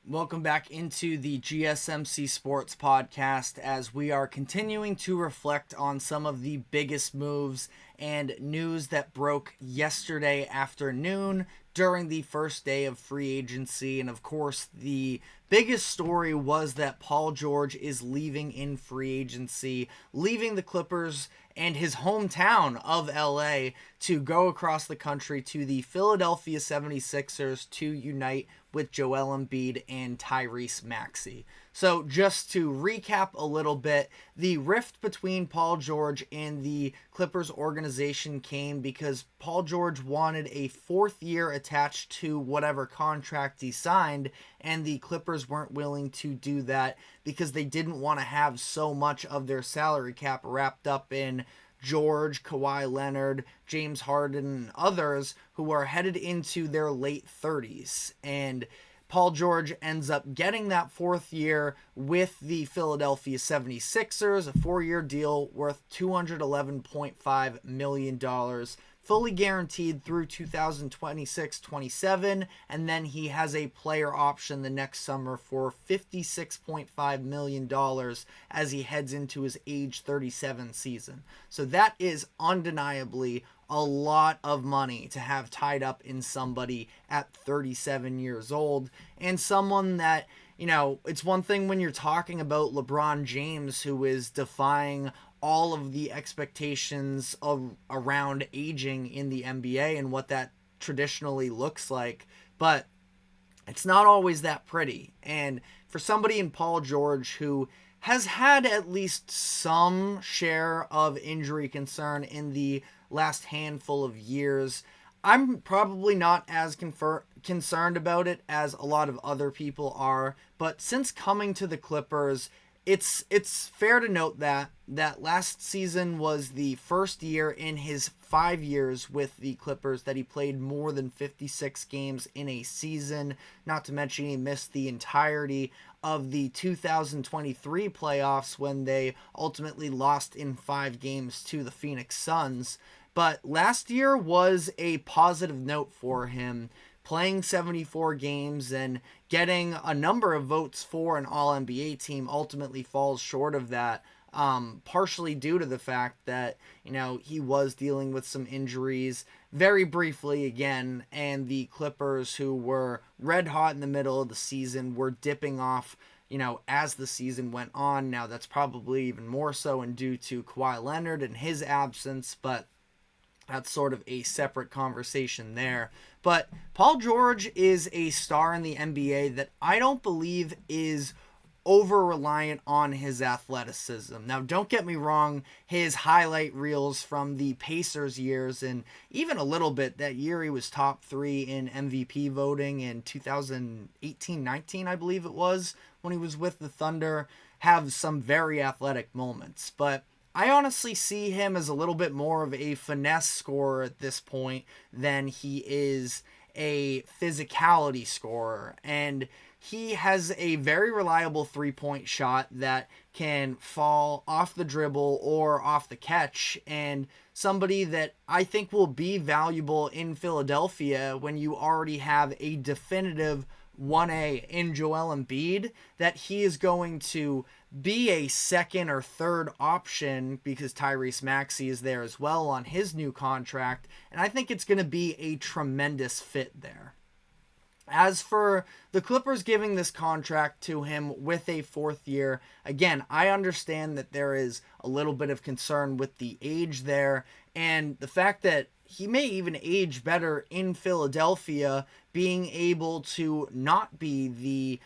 Welcome back into the GSMC Sports Podcast as we are continuing to reflect on some of the biggest moves and news that broke yesterday afternoon during the first day of free agency. And of course, the biggest story was that Paul George is leaving in free agency, leaving the Clippers and his hometown of LA to go across the country to the Philadelphia 76ers to unite with Joel Embiid and Tyrese Maxey. So just to recap a little bit, the rift between Paul George and the Clippers organization came because Paul George wanted a fourth year attached to whatever contract he signed, and the Clippers weren't willing to do that because they didn't want to have so much of their salary cap wrapped up in George, Kawhi Leonard, James Harden, and others who are headed into their late 30s. And Paul George ends up getting that fourth year with the Philadelphia 76ers, a 4-year deal worth $211.5 million, fully guaranteed through 2026-27, and then he has a player option the next summer for $56.5 million as he heads into his age 37 season. So that is undeniably a lot of money to have tied up in somebody at 37 years old, and someone that, you know, it's one thing when you're talking about LeBron James, who is defying all of the expectations of around aging in the NBA and what that traditionally looks like, but it's not always that pretty. And for somebody in Paul George who has had at least some share of injury concern in the last handful of years, I'm probably not as concerned about it as a lot of other people are. But since coming to the Clippers, it's fair to note that last season was the first year in his 5 years with the Clippers that he played more than 56 games in a season. Not to mention he missed the entirety of the 2023 playoffs when they ultimately lost in 5 games to the Phoenix Suns. But last year was a positive note for him, playing 74 games and getting a number of votes for an All-NBA team. Ultimately falls short of that, partially due to the fact that, you know, he was dealing with some injuries very briefly again, and the Clippers, who were red hot in the middle of the season, were dipping off, you know, as the season went on. Now that's probably even more so and due to Kawhi Leonard and his absence, but that's sort of a separate conversation there. But Paul George is a star in the NBA that I don't believe is over-reliant on his athleticism. Now, don't get me wrong, his highlight reels from the Pacers years, and even a little bit that year he was top 3 in MVP voting in 2018-19, I believe it was, when he was with the Thunder, have some very athletic moments. But I honestly see him as a little bit more of a finesse scorer at this point than he is a physicality scorer. And he has a very reliable three-point shot that can fall off the dribble or off the catch, and somebody that I think will be valuable in Philadelphia when you already have a definitive 1A in Joel Embiid, that he is going to be a second or third option because Tyrese Maxey is there as well on his new contract, and I think it's going to be a tremendous fit there. As for the Clippers giving this contract to him with a fourth year, again, I understand that there is a little bit of concern with the age there, and the fact that he may even age better in Philadelphia, being able to not be the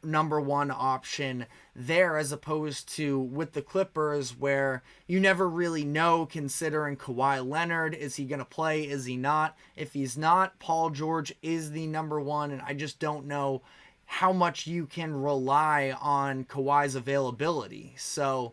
number one option there as opposed to with the Clippers, where you never really know, considering Kawhi Leonard. Is he going to play? Is he not? If he's not, Paul George is the number one, and I just don't know how much you can rely on Kawhi's availability. So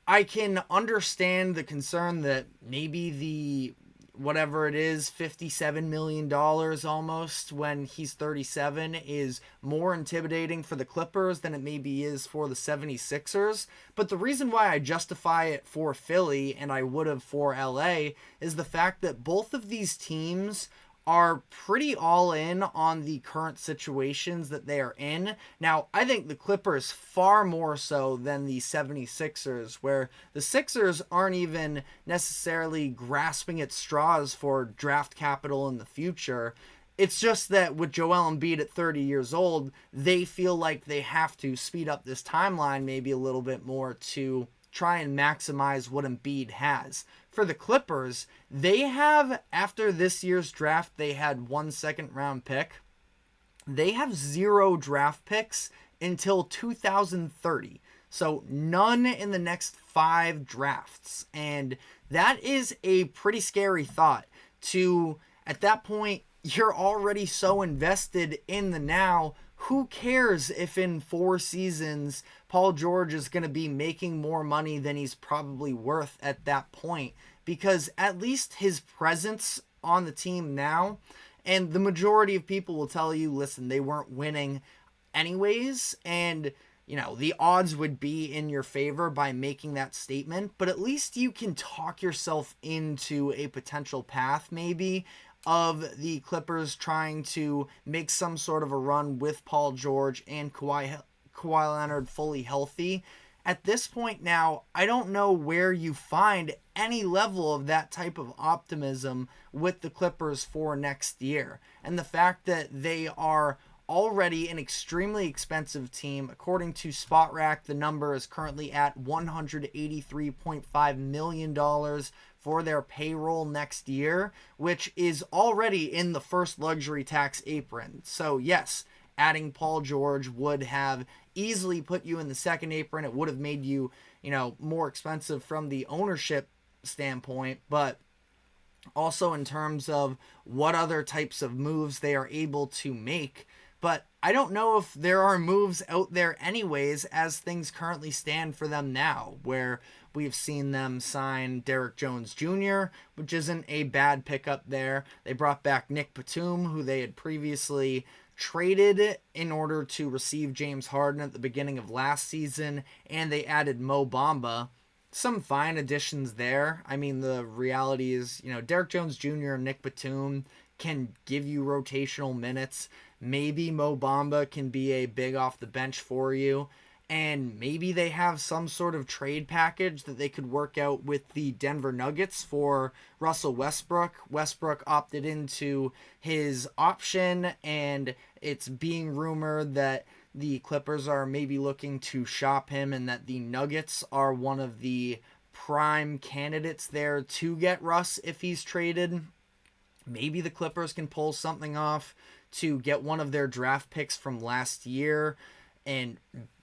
I can understand the concern that maybe the whatever it is, $57 million almost when he's 37 is more intimidating for the Clippers than it maybe is for the 76ers. But the reason why I justify it for Philly and I would have for LA is the fact that both of these teams are pretty all in on the current situations that they are in. Now, I think the Clippers far more so than the 76ers, where the Sixers aren't even necessarily grasping at straws for draft capital in the future. It's just that with Joel Embiid at 30 years old, they feel like they have to speed up this timeline maybe a little bit more to try and maximize what Embiid has. For the Clippers, they have, after this year's draft, they had 1 second-round pick. They have 0 draft picks until 2030. So none in the next 5 drafts. And that is a pretty scary thought to, at that point, you're already so invested in the now. Who cares if in 4 seasons Paul George is going to be making more money than he's probably worth at that point? Because at least his presence on the team now, and the majority of people will tell you, listen, they weren't winning anyways, and the odds would be in your favor by making that statement, but at least you can talk yourself into a potential path maybe of the Clippers trying to make some sort of a run with Paul George and Kawhi Leonard fully healthy. At this point now, I don't know where you find any level of that type of optimism with the Clippers for next year. And the fact that they are already an extremely expensive team. According to SpotRack, the number is currently at $183.5 million for their payroll next year, which is already in the first luxury tax apron. So yes, adding Paul George would have easily put you in the second apron. It would have made you, more expensive from the ownership standpoint, but also in terms of what other types of moves they are able to make. But I don't know if there are moves out there anyways as things currently stand for them now, where we've seen them sign Derrick Jones Jr., which isn't a bad pickup there. They brought back Nick Batum, who they had previously traded in order to receive James Harden at the beginning of last season, and they added Mo Bamba. Some fine additions there. I mean, the reality is, Derrick Jones Jr. and Nick Batum can give you rotational minutes. Maybe Mo Bamba can be a big off the bench for you. And maybe they have some sort of trade package that they could work out with the Denver Nuggets for Russell Westbrook. Westbrook opted into his option, and it's being rumored that the Clippers are maybe looking to shop him and that the Nuggets are one of the prime candidates there to get Russ if he's traded. Maybe the Clippers can pull something off to get one of their draft picks from last year, and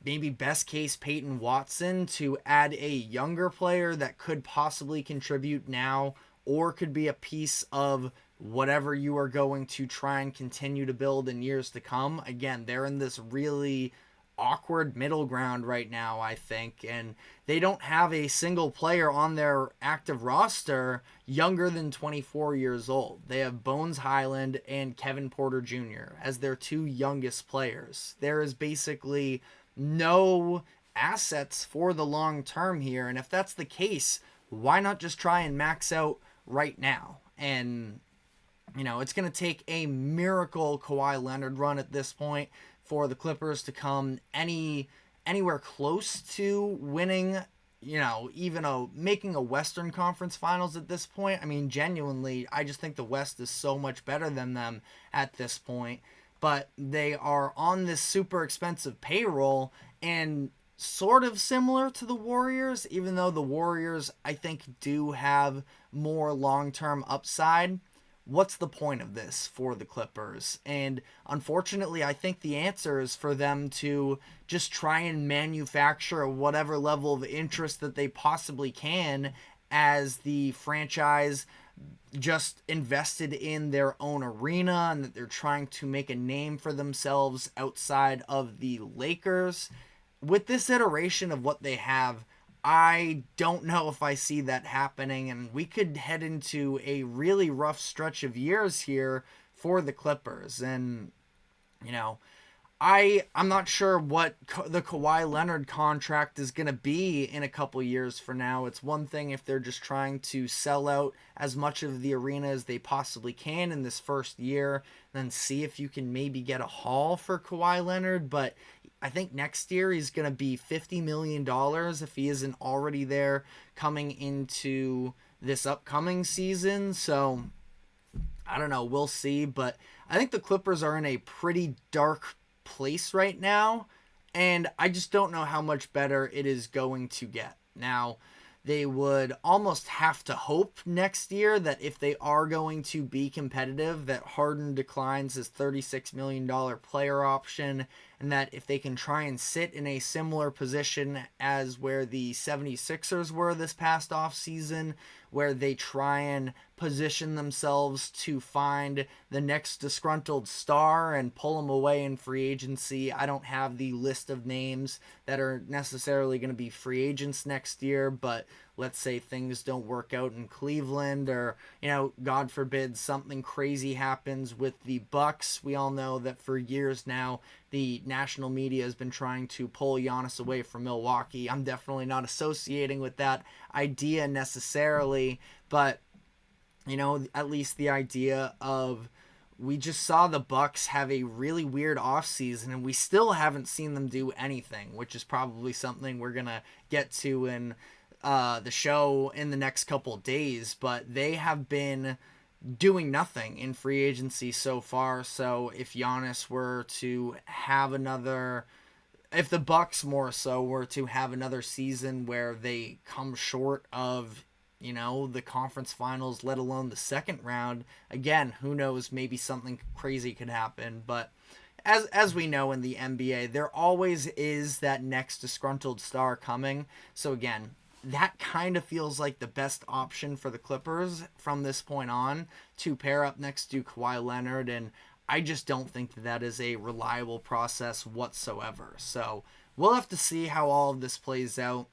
maybe best case Peyton Watson to add a younger player that could possibly contribute now or could be a piece of whatever you are going to try and continue to build in years to come. Again, they're in this really awkward middle ground right now, I think, and they don't have a single player on their active roster younger than 24 years old. They have Bones Highland and Kevin Porter Jr. as their 2 youngest players. There is basically no assets for the long term here, and if that's the case, why not just try and max out right now? And it's going to take a miracle Kawhi Leonard run at this point for the Clippers to come anywhere close to winning, even making a Western Conference Finals at this point. I mean, genuinely, I just think the West is so much better than them at this point. But they are on this super expensive payroll and sort of similar to the Warriors, even though the Warriors, I think, do have more long-term upside. What's the point of this for the Clippers? And unfortunately, I think the answer is for them to just try and manufacture whatever level of interest that they possibly can as the franchise just invested in their own arena and that they're trying to make a name for themselves outside of the Lakers. With this iteration of what they have, I don't know if I see that happening, and we could head into a really rough stretch of years here for the Clippers. And, I'm not sure what the Kawhi Leonard contract is going to be in a couple years for now. It's one thing if they're just trying to sell out as much of the arena as they possibly can in this first year, then see if you can maybe get a haul for Kawhi Leonard. But I think next year he's going to be $50 million if he isn't already there coming into this upcoming season. So I don't know. We'll see. But I think the Clippers are in a pretty dark place right now, and I just don't know how much better it is going to get. Now, they would almost have to hope next year that if they are going to be competitive, that Harden declines his $36 million player option, and that if they can try and sit in a similar position as where the 76ers were this past offseason, where they try and position themselves to find the next disgruntled star and pull them away in free agency. I don't have the list of names that are necessarily going to be free agents next year, but let's say things don't work out in Cleveland, or, God forbid something crazy happens with the Bucks. We all know that for years now, the national media has been trying to pull Giannis away from Milwaukee. I'm definitely not associating with that idea necessarily, but at least the idea of, we just saw the Bucks have a really weird offseason and we still haven't seen them do anything, which is probably something we're going to get to in the show in the next couple of days. But they have been doing nothing in free agency so far. So if Giannis were to have if the Bucks more so were to have another season where they come short of the conference finals, let alone the second round, again, who knows, maybe something crazy could happen. But as we know in the NBA, there always is that next disgruntled star coming. So again, that kind of feels like the best option for the Clippers from this point on, to pair up next to Kawhi Leonard, and I just don't think that is a reliable process whatsoever. So we'll have to see how all of this plays out.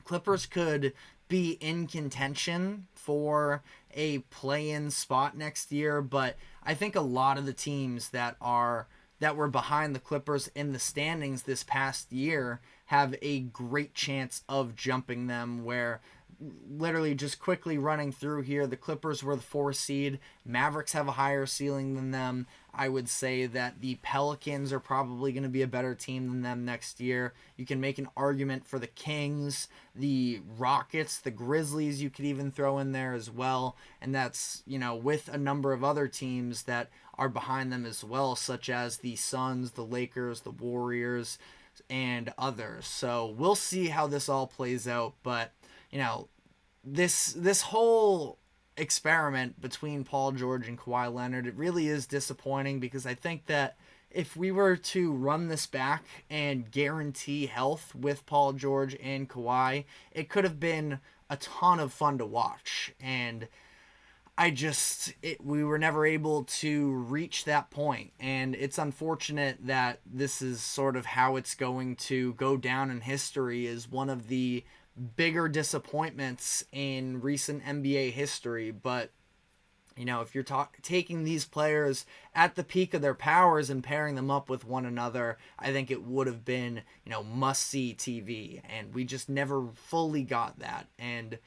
Clippers could be in contention for a play-in spot next year, but I think a lot of the teams that were behind the Clippers in the standings this past year have a great chance of jumping them, where literally just quickly running through here, the Clippers were the 4 seed. Mavericks have a higher ceiling than them. I would say that the Pelicans are probably going to be a better team than them next year. You can make an argument for the Kings, the Rockets, the Grizzlies you could even throw in there as well. And that's, with a number of other teams that are behind them as well, such as the Suns, the Lakers, the Warriors, and others. So we'll see how this all plays out. But, this whole experiment between Paul George and Kawhi Leonard, it really is disappointing, because I think that if we were to run this back and guarantee health with Paul George and Kawhi, it could have been a ton of fun to watch. And we were never able to reach that point. And it's unfortunate that this is sort of how it's going to go down in history, as one of the bigger disappointments in recent NBA history. But if you're taking these players at the peak of their powers and pairing them up with one another, I think it would have been must-see TV, and we just never fully got that. And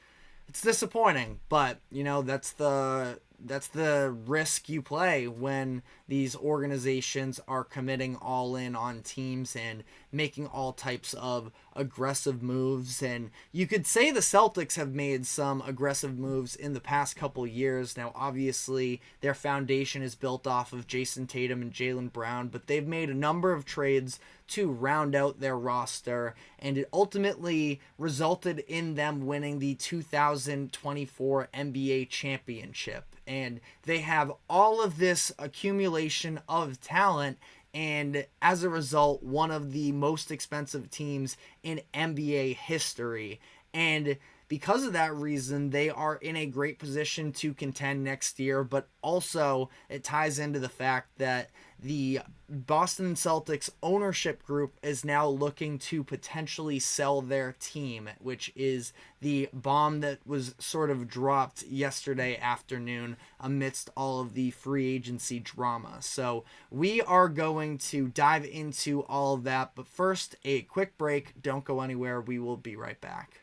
it's disappointing, but that's the risk you play when these organizations are committing all in on teams and making all types of aggressive moves. And you could say the Celtics have made some aggressive moves in the past couple years. Now, obviously, their foundation is built off of Jason Tatum and Jaylen Brown, but they've made a number of trades to round out their roster, and it ultimately resulted in them winning the 2024 NBA championship. And they have all of this accumulation of talent, and as a result, one of the most expensive teams in NBA history. And because of that reason, they are in a great position to contend next year, but also it ties into the fact that the Boston Celtics ownership group is now looking to potentially sell their team, which is the bomb that was sort of dropped yesterday afternoon amidst all of the free agency drama. So we are going to dive into all of that, but first, a quick break. Don't go anywhere. We will be right back.